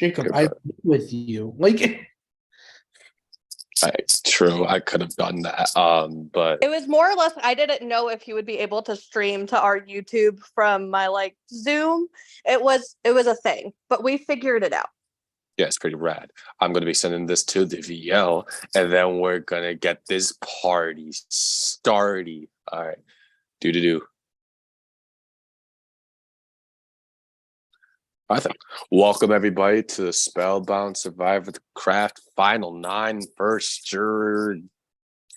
Jacob, Good, I bro. agree with you. Like, It's true. I could have done that. But It was more or less I didn't know if he would be able to stream to our YouTube from my like Zoom. It was a thing, but we figured it out. yeah, it's pretty rad. I'm gonna be sending this to the VL, and then we're gonna get this party started. All right, do. I think. Welcome everybody to the Spellbound Survivor the Craft Final 9 first juror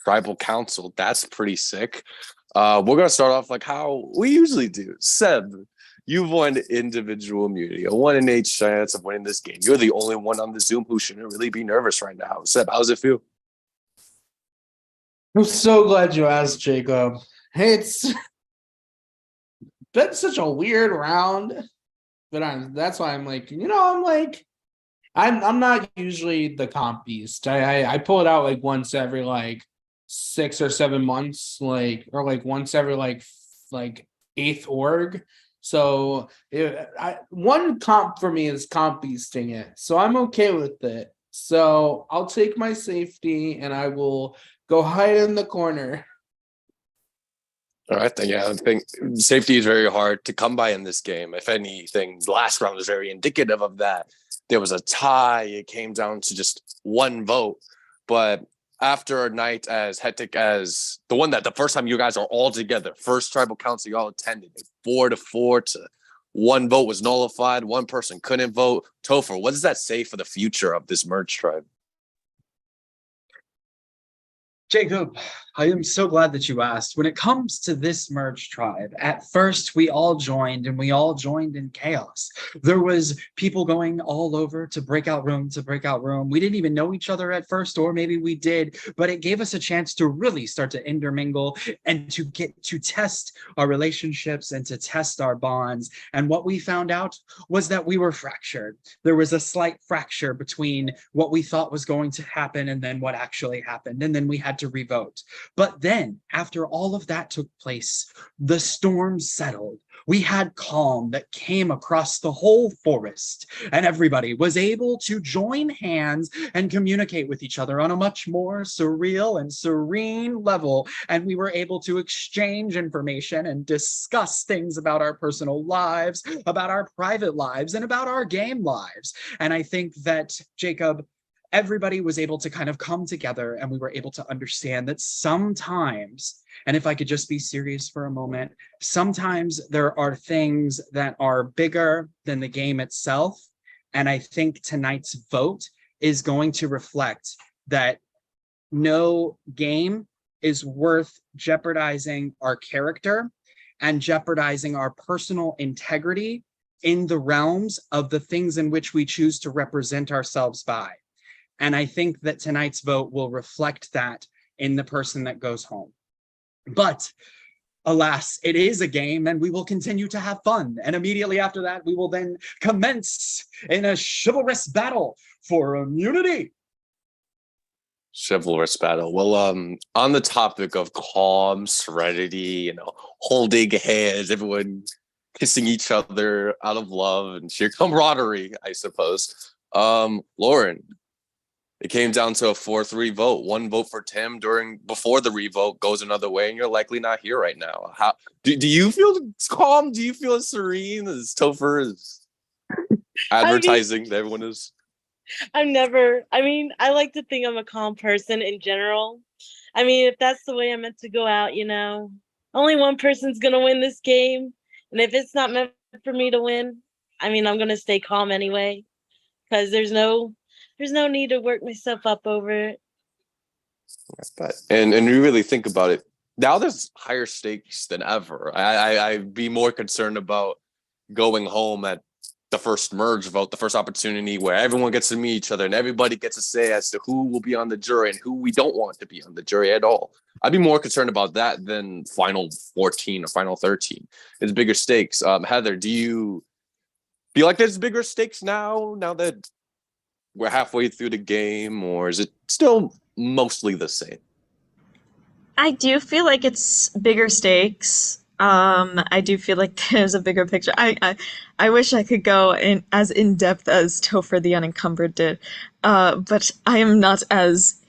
tribal council. That's pretty sick. We're gonna start off like how we usually do. Seb, you've won individual immunity, a 1 in 8 chance of winning this game. You're the only one on the Zoom who shouldn't really be nervous right now. Seb, how does it feel? I'm so glad you asked, Jacob. It's been such a weird round, but that's why I'm like, I'm not usually the comp beast. I pull it out like once every like 6 or 7 months, or like once every like eighth org. So one comp for me is comp beasting it. So I'm okay with it. So I'll take my safety and I will go hide in the corner. All right, then, yeah, I think safety is very hard to come by in this game. If anything, the last round was very indicative of that. There was a tie. It came down to just one vote. But after a night as hectic as the one that the first time you guys are all together, first tribal council y'all attended, 4-4 to one vote was nullified. One person couldn't vote. Topher, what does that say for the future of this merge tribe? Jacob, I am so glad that you asked. When it comes to this merge tribe, at first we all joined and we all joined in chaos. There was people going all over to breakout room to breakout room. We didn't even know each other at first, or maybe we did, but it gave us a chance to really start to intermingle and to get to test our relationships and to test our bonds. And what we found out was that we were fractured. There was a slight fracture between what we thought was going to happen and then what actually happened. And then we had to revote. But then, after all of that took place, the storm settled. We had calm that came across the whole forest, and everybody was able to join hands and communicate with each other on a much more surreal and serene level. And we were able to exchange information and discuss things about our personal lives, about our private lives, and about our game lives. And I think that, Jacob, everybody was able to kind of come together and we were able to understand that sometimes, and if I could just be serious for a moment, sometimes there are things that are bigger than the game itself. And I think tonight's vote is going to reflect that no game is worth jeopardizing our character and jeopardizing our personal integrity in the realms of the things in which we choose to represent ourselves by. And I think that tonight's vote will reflect that in the person that goes home. But alas, it is a game and we will continue to have fun. And immediately after that, we will then commence in a chivalrous battle for immunity. Chivalrous battle. Well, on the topic of calm, serenity, holding hands, everyone kissing each other out of love and sheer camaraderie, I suppose. Lauren, it came down to a 4-3 vote. One vote for Tim before the revote goes another way, and you're likely not here right now. How do you feel calm? Do you feel serene as Topher is advertising that everyone is? I like to think I'm a calm person in general. If that's the way I'm meant to go out, only one person's gonna win this game. And if it's not meant for me to win, I'm gonna stay calm anyway. Because there's no need to work myself up over it. And you really think about it, now there's higher stakes than ever. I'd be more concerned about going home at the first merge vote, the first opportunity where everyone gets to meet each other and everybody gets a say as to who will be on the jury and who we don't want to be on the jury at all. I'd be more concerned about that than final 14 or final 13. It's bigger stakes. Heather, do you feel like there's bigger stakes now that we're halfway through the game, or is it still mostly the same? I do feel like it's bigger stakes. I do feel like there's a bigger picture. I wish I could go in as in depth as Topher the Unencumbered did, but I am not as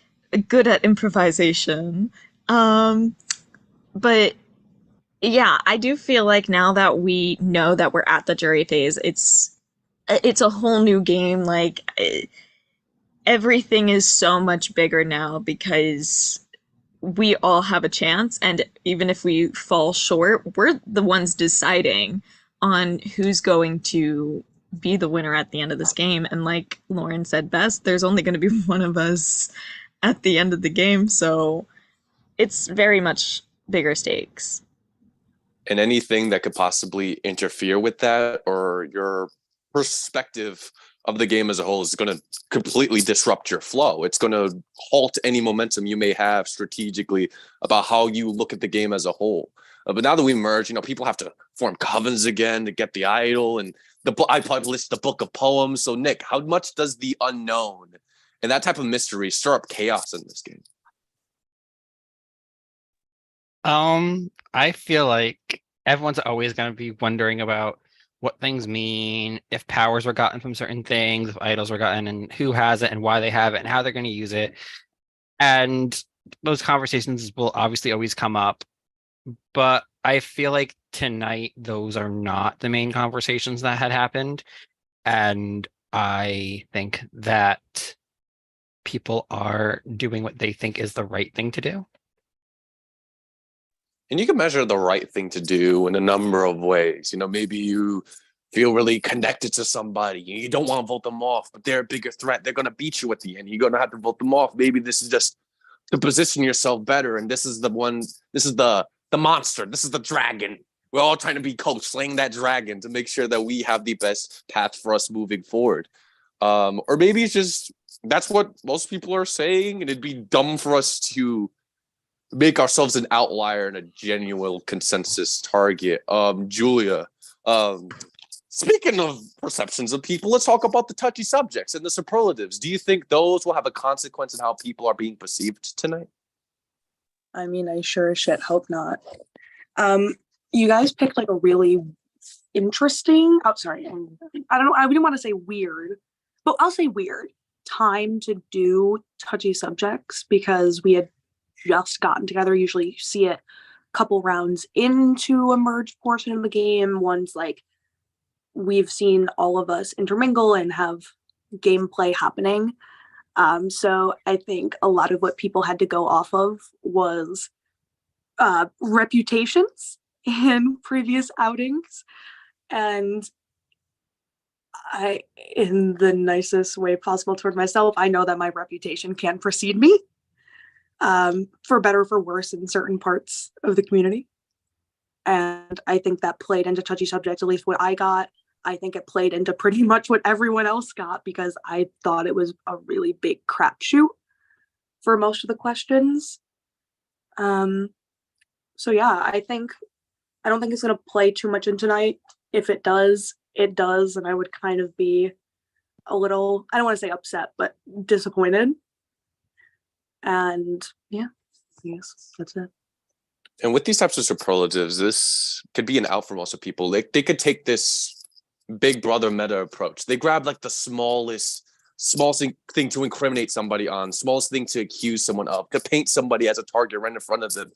good at improvisation. But yeah, I do feel like now that we know that we're at the jury phase, it's a whole new game. Like everything is so much bigger now because we all have a chance, and even if we fall short, we're the ones deciding on who's going to be the winner at the end of this game. And like Lauren said best, there's only going to be one of us at the end of the game, so it's very much bigger stakes. And anything that could possibly interfere with that or your perspective of the game as a whole is going to completely disrupt your flow. It's going to halt any momentum you may have strategically about how you look at the game as a whole. But now that we merge, people have to form covens again to get the idol, and I published the book of poems. So Nick, how much does the unknown and that type of mystery stir up chaos in this game? I feel like everyone's always going to be wondering about what things mean, if powers were gotten from certain things, if idols were gotten, and who has it and why they have it and how they're going to use it. And those conversations will obviously always come up. But I feel like tonight, those are not the main conversations that had happened. And I think that people are doing what they think is the right thing to do. And you can measure the right thing to do in a number of ways. Maybe you feel really connected to somebody. You don't want to vote them off, but they're a bigger threat. They're going to beat you at the end. You're going to have to vote them off. Maybe this is just to position yourself better. And this is the one, this is the monster. This is the dragon. We're all trying to be coach, slaying that dragon to make sure that we have the best path for us moving forward. Or maybe it's just, that's what most people are saying. And it'd be dumb for us to make ourselves an outlier and a genuine consensus target. Julia, speaking of perceptions of people, let's talk about the touchy subjects and the superlatives. Do you think those will have a consequence in how people are being perceived tonight? I mean, I sure as shit hope not. You guys picked like a really interesting, I don't know, I wouldn't want to say weird, but I'll say weird time to do touchy subjects because we had just gotten together. Usually you see it a couple rounds into a merged portion of the game. One's like we've seen all of us intermingle and have gameplay happening. So I think a lot of what people had to go off of was reputations in previous outings. And I, in the nicest way possible toward myself, I know that my reputation can precede me, for better or for worse in certain parts of the community. And I think that played into touchy subjects, at least what I got. I think it played into pretty much what everyone else got because I thought it was a really big crapshoot for most of the questions. So yeah, I don't think it's going to play too much in tonight. If it does, it does. And I would kind of be a little, I don't want to say upset, but disappointed. And yeah, yes, that's it. And with these types of superlatives, this could be an out for most of people. They could take this big brother meta approach. They grab like the smallest thing to incriminate somebody on, smallest thing to accuse someone of, to paint somebody as a target right in front of them,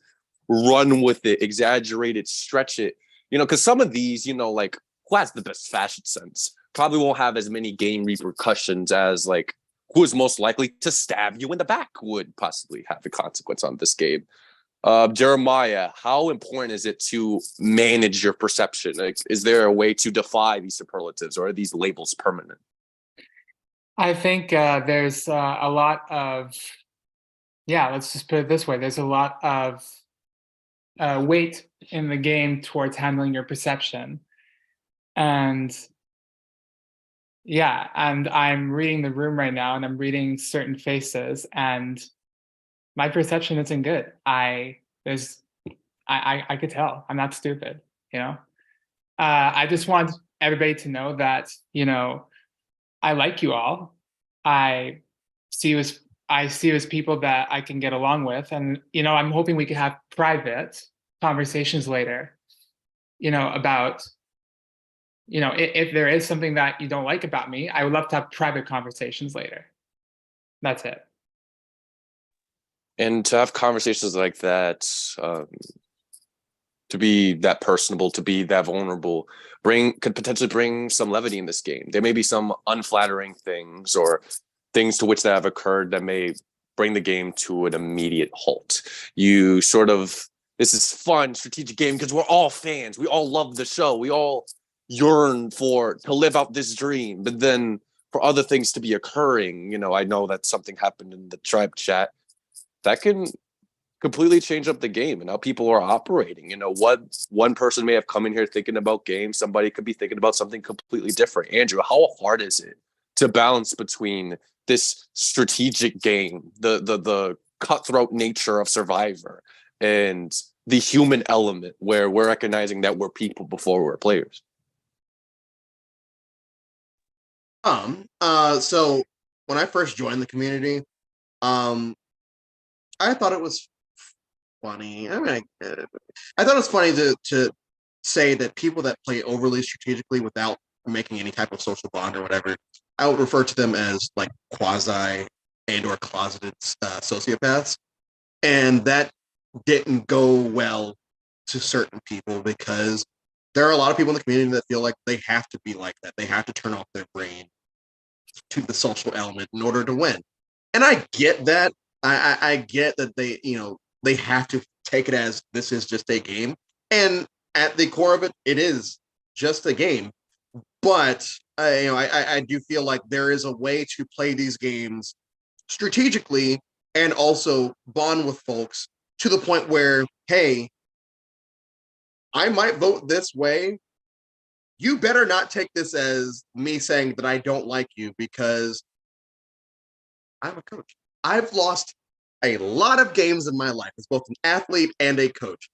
run with it, exaggerate it, stretch it. Because some of these, like who has the best fashion sense probably won't have as many game repercussions as like who is most likely to stab you in the back would possibly have a consequence on this game. Jeremiah, how important is it to manage your perception? Like, is there a way to defy these superlatives, or are these labels permanent? I think there's a lot of, let's just put it this way. There's a lot of weight in the game towards handling your perception. And and I'm reading the room right now and I'm reading certain faces and my perception isn't good. I could tell. I'm not stupid, I just want everybody to know that, I like you all. I see you as people that I can get along with. And, I'm hoping we can have private conversations later about, if there is something that you don't like about me, I would love to have private conversations later. That's it. And to have conversations like that, to be that personable, to be that vulnerable, could potentially bring some levity in this game. There may be some unflattering things or things to which that have occurred that may bring the game to an immediate halt. This is fun strategic game because we're all fans. We all love the show. We all yearn to live out this dream. But then for other things to be occurring, I know that something happened in the tribe chat that can completely change up the game and how people are operating. What one person may have come in here thinking about games, somebody could be thinking about something completely different. Andrew, how hard is it to balance between this strategic game, the cutthroat nature of Survivor, and the human element where we're recognizing that we're people before we're players? So when I first joined the community, I thought it was funny. I mean, I thought it was funny to say that people that play overly strategically without making any type of social bond or whatever, I would refer to them as like quasi and or closeted sociopaths, and that didn't go well to certain people because there are a lot of people in the community that feel like they have to be like that. They have to turn off their brain to the social element in order to win, and I get that. I get that they have to take it as this is just a game, and at the core of it, it is just a game. But I do feel like there is a way to play these games strategically and also bond with folks to the point where, hey, I might vote this way. You better not take this as me saying that I don't like you because I'm a coach. I've lost a lot of games in my life as both an athlete and a coach.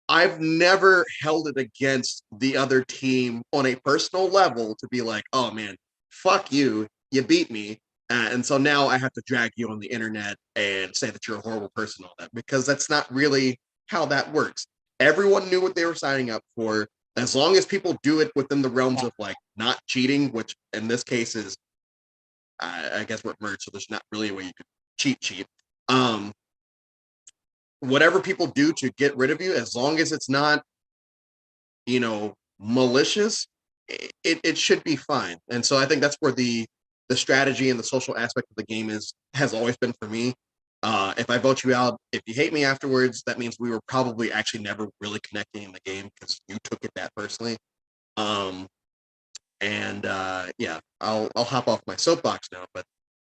I've never held it against the other team on a personal level to be like, oh man, fuck you, you beat me. And so now I have to drag you on the internet and say that you're a horrible person, all that, because that's not really how that works. Everyone knew what they were signing up for. As long as people do it within the realms of like not cheating, which in this case is, I guess we're merged, so there's not really a way you could cheat. Whatever people do to get rid of you, as long as it's not, malicious, it should be fine. And so I think that's where the strategy and the social aspect of the game has always been for me. If I vote you out, if you hate me afterwards, that means we were probably actually never really connecting in the game because you took it that personally. Yeah, I'll hop off my soapbox now, but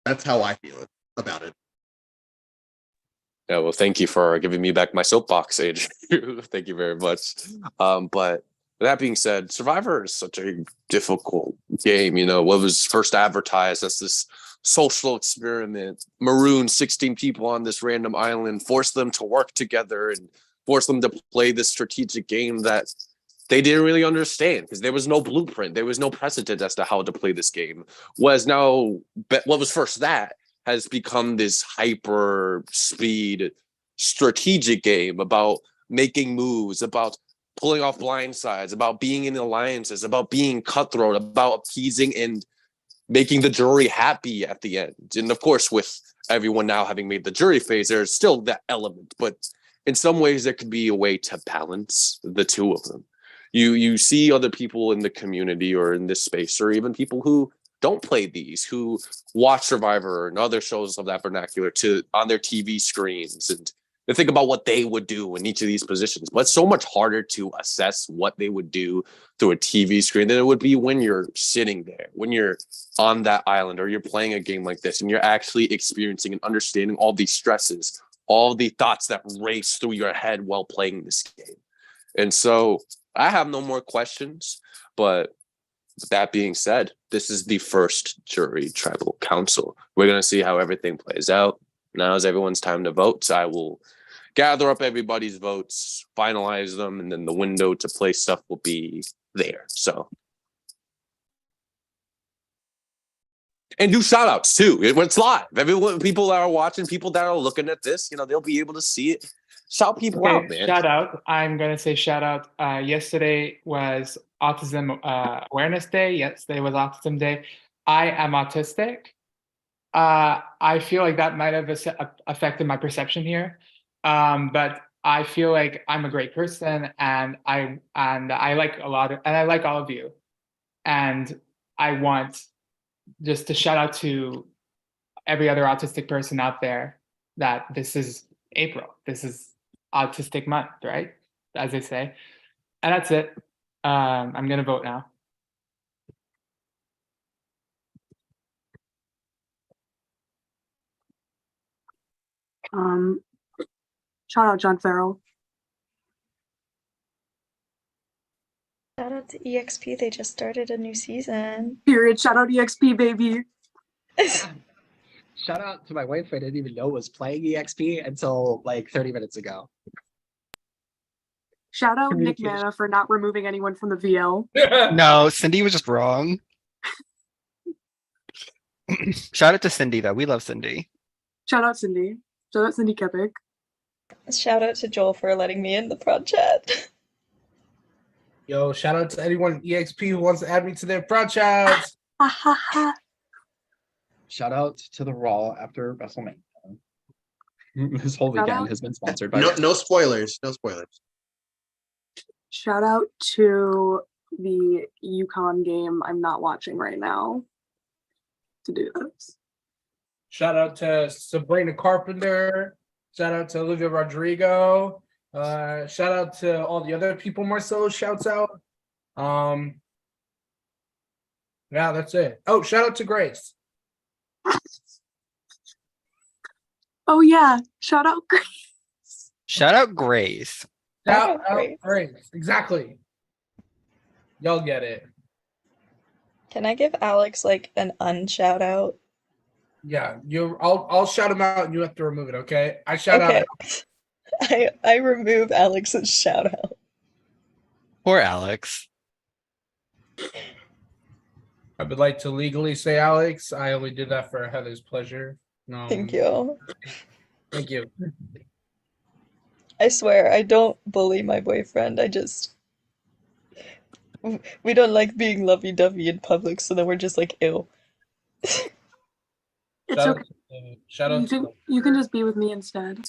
that's how I feel about it. Yeah, well, thank you for giving me back my soapbox, Andrew. Thank you very much. But with that being said, Survivor is such a difficult game. What was first advertised as this social experiment, maroon 16 people on this random island, force them to work together and force them to play this strategic game that they didn't really understand because there was no blueprint. There was no precedent as to how to play this game. What was first that has become this hyper speed strategic game about making moves, about pulling off blind sides, about being in alliances, about being cutthroat, about appeasing and making the jury happy at the end. And of course, with everyone now having made the jury phase, there's still that element, but in some ways there could be a way to balance the two of them. You see other people in the community or in this space, or even people who don't play these, who watch Survivor and other shows of that vernacular on their TV screens, and they think about what they would do in each of these positions. But it's so much harder to assess what they would do through a TV screen than it would be when you're sitting there, when you're on that island, or you're playing a game like this, and you're actually experiencing and understanding all these stresses, all the thoughts that race through your head while playing this game. And so I have no more questions, but that being said, this is the first jury tribal council. We're going to see how everything plays out. Now is everyone's time to vote. So I will gather up everybody's votes, finalize them, and then the window to play stuff will be there. So, and do shout outs too. It's live. Everyone, people that are watching, people that are looking at this, they'll be able to see it. Shout people Okay, out, man. shout out. I'm gonna say shout out. Yesterday was Autism Awareness Day. Yesterday was Autism Day. I am autistic. I feel like that might have affected my perception here, but I feel like I'm a great person, and I like I like all of you, and I want just to shout out to every other autistic person out there that this is April. This is Autistic Month, right? As they say. And that's it. I'm gonna vote now. Um, shout out John Farrell. Shout out to EXP, they just started a new season. Period. Shout out EXP, baby. Shout out to my wife. I didn't even know was playing EXP until like 30 minutes ago. Shout out Nick Communication. Mana for not removing anyone from the VL. No, Cindy was just wrong. Shout out to Cindy though. We love Cindy. Shout out Cindy. Shout out Cindy Kepik. Shout out to Joel for letting me in the prod chat. Yo, shout out to anyone in EXP who wants to add me to their projects. Ha ha ha. Shout out to the Raw after WrestleMania. This whole Shout weekend out. has been sponsored by No spoilers. No spoilers. Shout out to the Yukon game I'm not watching right now to do this. Shout out to Sabrina Carpenter. Shout out to Olivia Rodrigo. Shout out to all the other people Marcelo shouts out. Yeah, that's it. Oh, shout out to Grace. Oh yeah, shout out Grace. Shout out Grace. Shout out out Grace. Grace. Exactly. Y'all get it. Can I give Alex like an unshout out? Yeah, I'll shout him out and you have to remove it, okay? I shout out. I remove Alex's shout out. Poor Alex. I would like to legally say Alex. I only did that for Heather's pleasure. No. Thank you. Thank you. I swear I don't bully my boyfriend. We don't like being lovey-dovey in public, so then we're just like, ew. It's Shout okay. out shout out You can just be with me instead.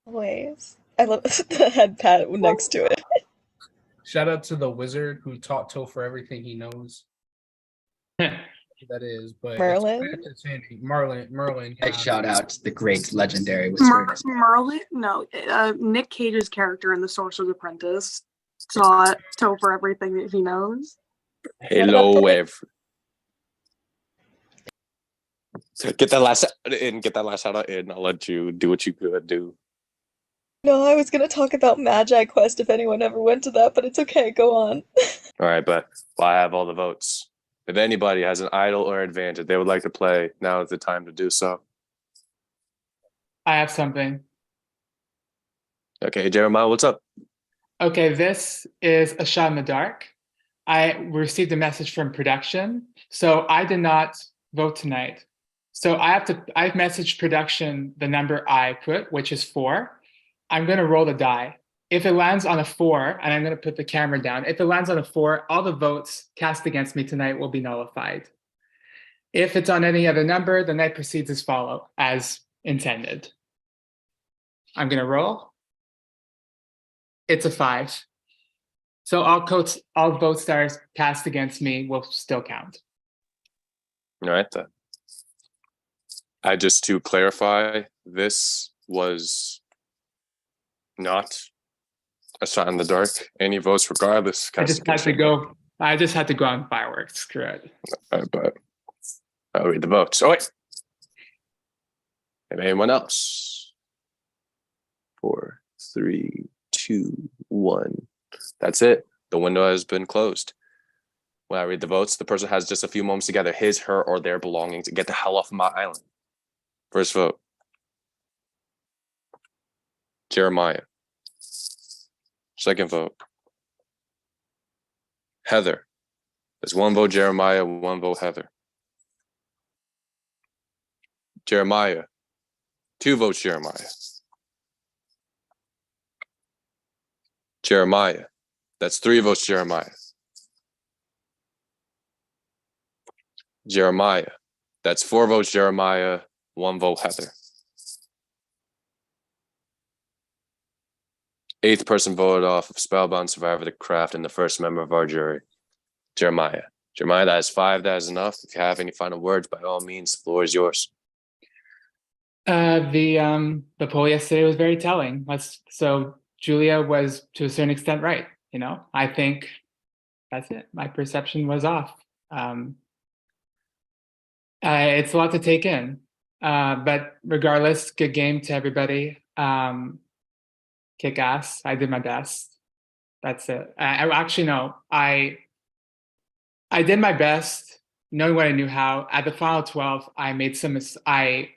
Always. I love the head pat next to it. shout out to the wizard who taught Topher everything he knows. That is, but Merlin? it's entertaining. Merlin. I yeah. shout out the great legendary Merlin? No, Nick Cage's character in The Sorcerer's Apprentice taught Topher everything that he knows. Hello, Get that last shout out in. I'll let you do what you could do. No, I was gonna talk about Magi Quest if anyone ever went to that, but it's okay, go on. All right, but I have all the votes. If anybody has an idol or advantage they would like to play, now is the time to do so. I have something. Okay, Jeremiah, what's up? Okay, this is a shot in the dark. I received a message from production, so I did not vote tonight. So I've messaged production the number I put, which is 4. I'm gonna roll the die. If it lands on a 4, and I'm gonna put the camera down, if it lands on a 4, all the votes cast against me tonight will be nullified. If it's on any other number, the night proceeds as intended. I'm gonna roll. It's a 5. So all votes that are cast against me will still count. All right, then. Just to clarify, this was not a shot in the dark. Any votes, regardless. I just had to go on fireworks. Screw it. But I'll read the votes. Oh wait. Anyone else? 4, 3, 2, 1. That's it. The window has been closed. When I read the votes, the person has just a few moments to gather his, her, or their belongings and get the hell off my island. First vote. Jeremiah. Second vote. Heather. There's 1 vote Jeremiah, 1 vote Heather. Jeremiah. 2 votes Jeremiah. Jeremiah. That's 3 votes, Jeremiah. Jeremiah. That's 4 votes, Jeremiah. 1 vote, Heather. 8th person voted off of Spellbound, Survivor the Craft, and the first member of our jury, Jeremiah. Jeremiah, that is 5. That is enough. If you have any final words, by all means, the floor is yours. The poll yesterday was very telling. So Julia was to a certain extent right. You know, I think that's it. My perception was off. It's a lot to take in, but regardless, good game to everybody. Kick ass. I did my best. That's it. I actually no. I did my best, knowing what I knew how. At the final 12, I made some. I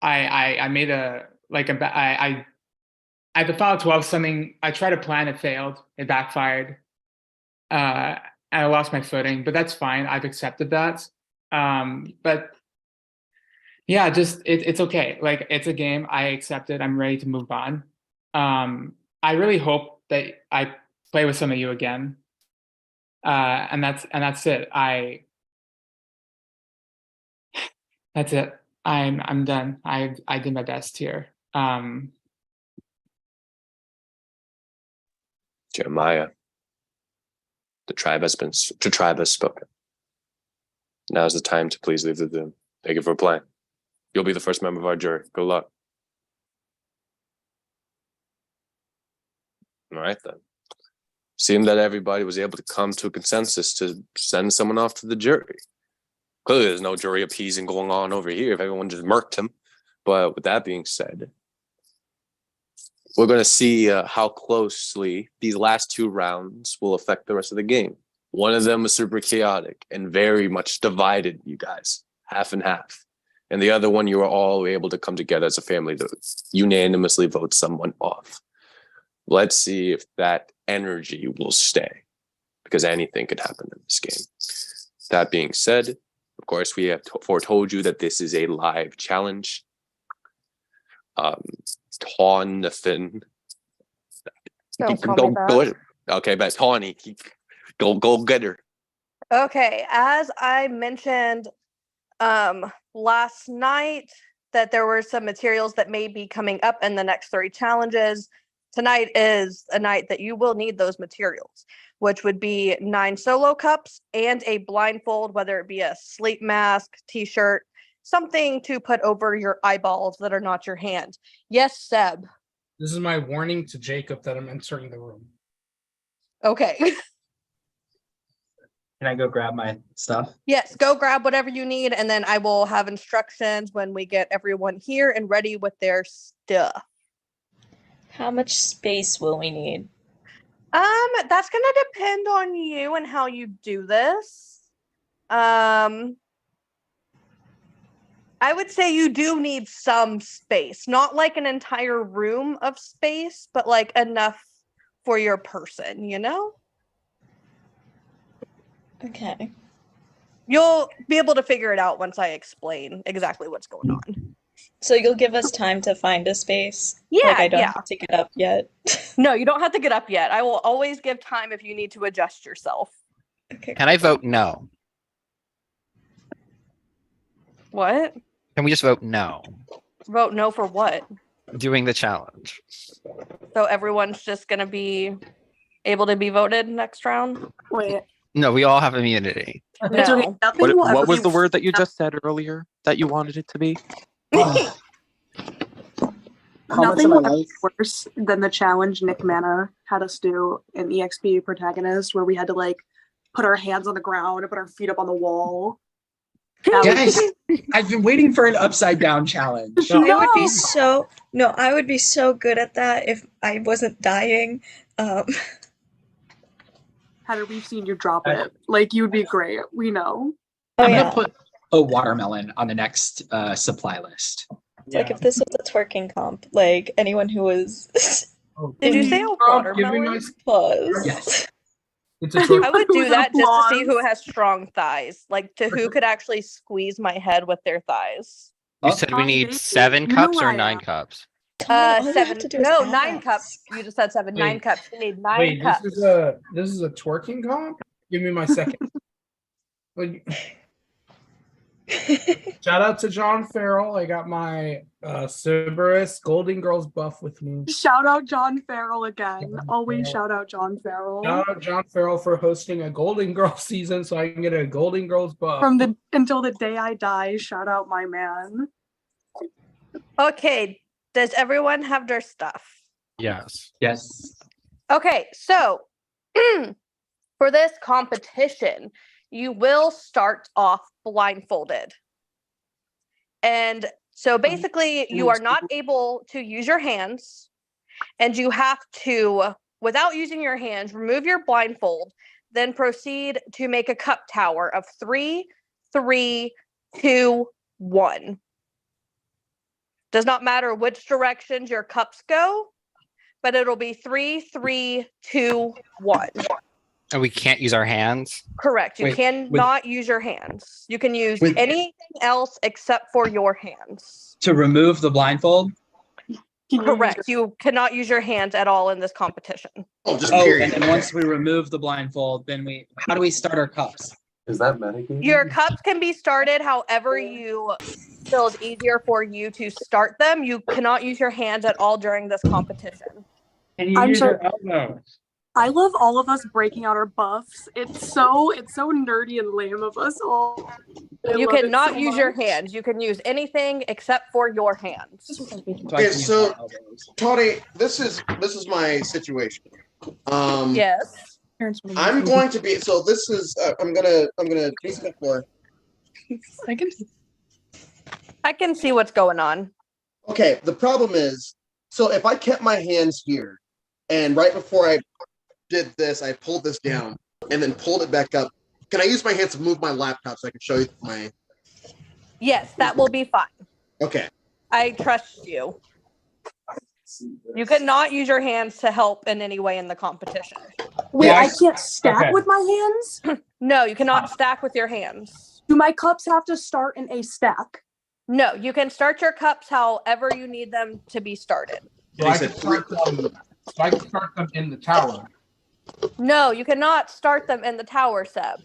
made a like a. I at the final 12 something. I tried to plan. It failed. It backfired. And I lost my footing, but that's fine. I've accepted that. But yeah, just it's okay. Like, it's a game. I accept it. I'm ready to move on. I really hope that I play with some of you again. And that's it. That's it. I'm done. I did my best here. Jeremiah. The tribe has spoken. Now's the time to please leave the room. Thank you for playing. You'll be the first member of our jury. Good luck. All right, then. Seemed that everybody was able to come to a consensus to send someone off to the jury. Clearly, there's no jury appeasing going on over here if everyone just murked him. But with that being said, we're going to see how closely these last 2 rounds will affect the rest of the game. One of them was super chaotic and very much divided you guys, half and half. And the other one, you were all able to come together as a family to unanimously vote someone off. Let's see if that energy will stay, because anything could happen in this game. That being said, of course, we have foretold you that this is a live challenge. Tawnathan. Don't call me that. Okay, but Tawny, go get her. Okay, as I mentioned last night, that there were some materials that may be coming up in the next 3 challenges. Tonight is a night that you will need those materials, which would be 9 solo cups and a blindfold, whether it be a sleep mask, t-shirt, something to put over your eyeballs that are not your hand. Yes, Seb. This is my warning to Jacob that I'm entering the room. Okay. Can I go grab my stuff? Yes, go grab whatever you need, and then I will have instructions when we get everyone here and ready with their stuff. How much space will we need? That's gonna depend on you and how you do this. I would say you do need some space, not like an entire room of space, but like enough for your person, you know? Okay. You'll be able to figure it out once I explain exactly what's going on. So you'll give us time to find a space? Yeah, Like I don't yeah. have to get up yet? No, you don't have to get up yet. I will always give time if you need to adjust yourself. Okay. Can I vote no? What? Can we just vote no? Vote no for what? Doing the challenge. So everyone's just gonna be able to be voted next round? Wait. No, we all have immunity. It's okay. No. Nothing will ever What was be the word that you just said earlier that you wanted it to be? How much Nothing am I will ever like? be worse than the challenge Nick Mana had us do in EXP Protagonist, where we had to like put our hands on the ground and put our feet up on the wall. That was- Yes, I've been waiting for an upside down challenge. No. I would be so I would be so good at that if I wasn't dying. Heather, we've seen you drop it. Like, you would be great. We know. Oh I'm yeah. gonna put a watermelon on the next supply list. Like if this was a twerking comp, like anyone who was Did you say a watermelon? pause. Yes. It's a Anyone I would do who's that just to see who applause. has strong thighs. Like to who could actually squeeze my head with their thighs. You Oh, said we Tommy, need David, 7 you know cups where or I 9 am. cups? Tony, all you have Seven. to do is No, 9 ask. cups. You just said 7. 9 Wait. cups. You need 9 Wait, cups. this is a twerking comp? Give me my second. Like, shout out to John Farrell. I got my Cerberus Golden Girls buff with me. Shout out John Farrell again. John Always Farrell. shout out John Farrell. Shout out John Farrell for hosting a Golden Girls season so I can get a Golden Girls buff. From the until the day I die, shout out my man. Okay. Does everyone have their stuff? Yes. Yes. Okay, so for this competition, you will start off blindfolded. And so basically, you are not able to use your hands, and you have to, without using your hands, remove your blindfold, then proceed to make a cup tower of 3, 3, 2, 1. Does not matter which directions your cups go, but it'll be 3, 3, 2, 1. And we can't use our hands. Correct. You Wait, cannot use your hands. You can use with- anything else except for your hands. To remove the blindfold. Can you use Correct. You cannot use your hands at all in this competition. Oh, just Oh, period. and then once we remove the blindfold, then how do we start our cups? Is that metagame? Your cups can be started however you feel is easier for you to start them. You cannot use your hands at all during this competition. Can you I'm use sorry. your elbows? I love all of us breaking out our buffs. It's so nerdy and lame of us all. I You love it cannot so use your much. hands. You can use anything except for your hands. So I Okay, can use so- my elbows. Tony, this is my situation. Yes. I'm going to be so. This is I'm gonna use the floor. I can see what's going on. Okay, the problem is, so if I kept my hands here, and right before I did this, I pulled this down and then pulled it back up. Can I use my hands to move my laptop so I can show you my? Yes, that will be fine. Okay. I trust you. You cannot use your hands to help in any way in the competition. Wait, Yeah, I can't stack okay. with my hands? No, you cannot stack with your hands. Do my cups have to start in a stack? No, you can start your cups however you need them to be started. So I can start them in the tower. No, you cannot start them in the tower, Seb.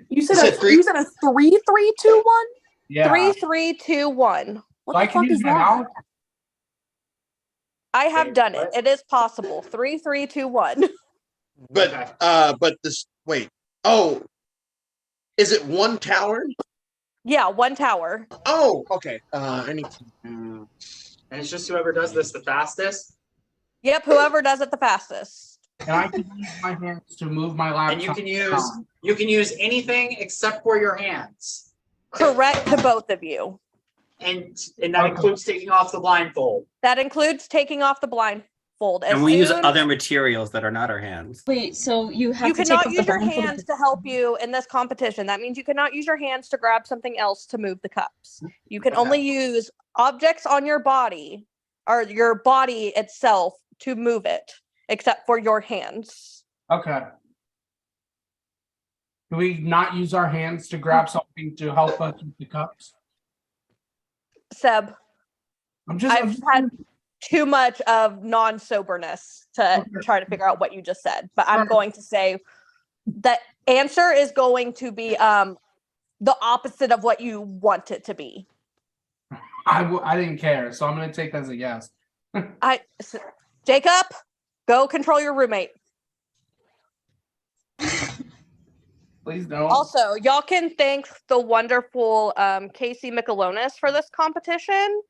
You said Said a three- you said a 3, 3, 2, 1? Yeah. 3, 3, 2, 1. What So I the can fuck use is my that? mouth. I have done it. It is possible. 3, 3, 2, 1. But this wait. Oh, is it one tower? Yeah, one tower. Oh, okay. I need to. And it's just whoever does this the fastest. Yep, whoever does it the fastest. And I can use my hands to move my laptop. And you can use anything except for your hands. Correct to both of you. And that includes taking off the blindfold. That includes taking off the blindfold. As And we use soon- other materials that are not our hands. Wait, so you have You to take cannot off use the your blindfold hands to help you in this competition. That means you cannot use your hands to grab something else to move the cups. You can only use objects on your body or your body itself to move it, except for your hands. Okay. Do we not use our hands to grab something to help us with the cups? Seb, I'm just. I've had too much of non-soberness to try to figure out what you just said, but I'm going to say the answer is going to be the opposite of what you want it to be. I didn't care, so I'm gonna take that as a yes. Jacob, go control your roommate. Please don't. Also, y'all can thank the wonderful Casey Michelonis for this competition.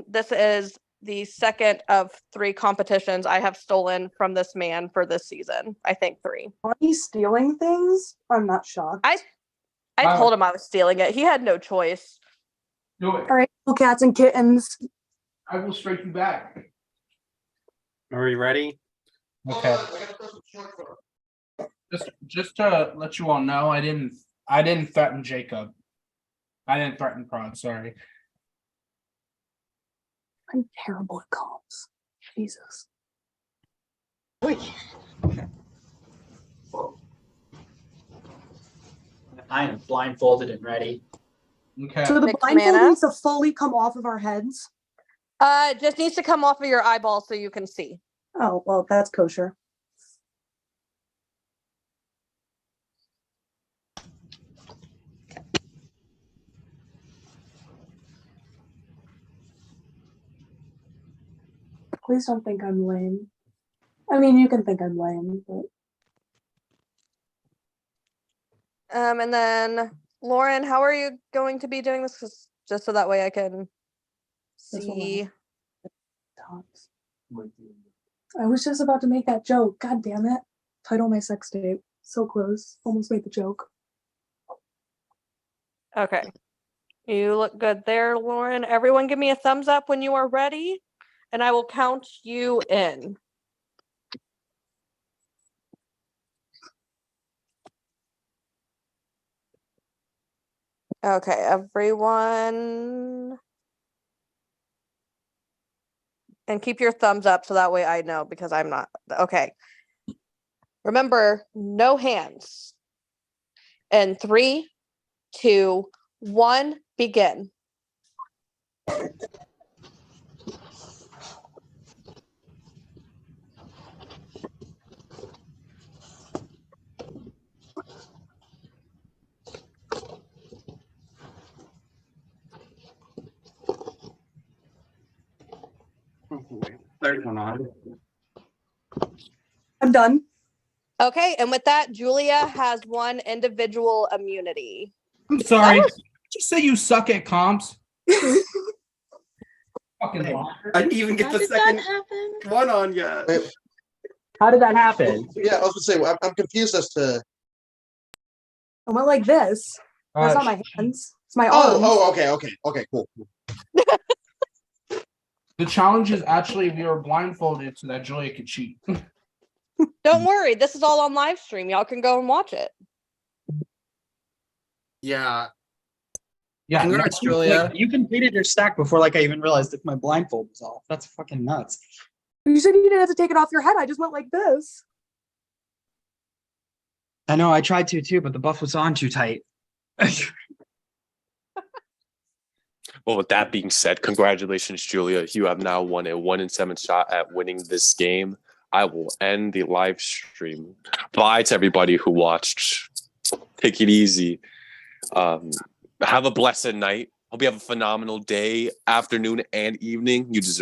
This is the second of 3 competitions I have stolen from this man for this season. I think 3. Are you stealing things? I'm not shocked. I told him I was stealing it. He had no choice. Do it. All right, little cats and kittens. I will strike you back. Are we ready? Okay. Just to let you all know, I didn't threaten Jacob. I didn't threaten Prod, sorry. I'm terrible at comms. Jesus. I am blindfolded and ready. Okay. So the Mixed blindfold mana? needs to fully come off of our heads. It just needs to come off of your eyeball so you can see. Oh, well, that's kosher. Please don't think I'm lame. I mean, you can think I'm lame, but And then Lauren, how are you going to be doing this? 'Cause just so that way I can This will see. tops. I was just about to make that joke. God damn it. Title my sex tape. So close. Almost made the joke. Okay. You look good there, Lauren. Everyone give me a thumbs up when you are ready, and I will count you in. Okay, everyone. And keep your thumbs up so that way I know because I'm not. Okay. Remember, no hands. And 3, 2, 1, begin. There's one on. I'm done. Okay, and with that, Julia has 1 individual immunity. I'm sorry. was- Just say you suck at comps. Fucking liar. I didn't even get How the did second that happen? one on yet. Wait, How did that happen? yeah, I was gonna say I'm confused as to. I went like this. That's not my hands. It's my arms. Okay, cool. The challenge is actually we were blindfolded so that Julia could cheat. Don't worry, this is all on live stream. Y'all can go and watch it. Yeah. Yeah, Congrats, no- Julia. Like, you completed your stack before like I even realized if my blindfold was off. That's fucking nuts. You said you didn't have to take it off your head. I just went like this. I know I tried to too, but the buff was on too tight. Well, with that being said, congratulations, Julia. You have now won a 1 in 7 shot at winning this game. I will end the live stream. Bye to everybody who watched. Take it easy. Have a blessed night. Hope you have a phenomenal day, afternoon, and evening. You deserve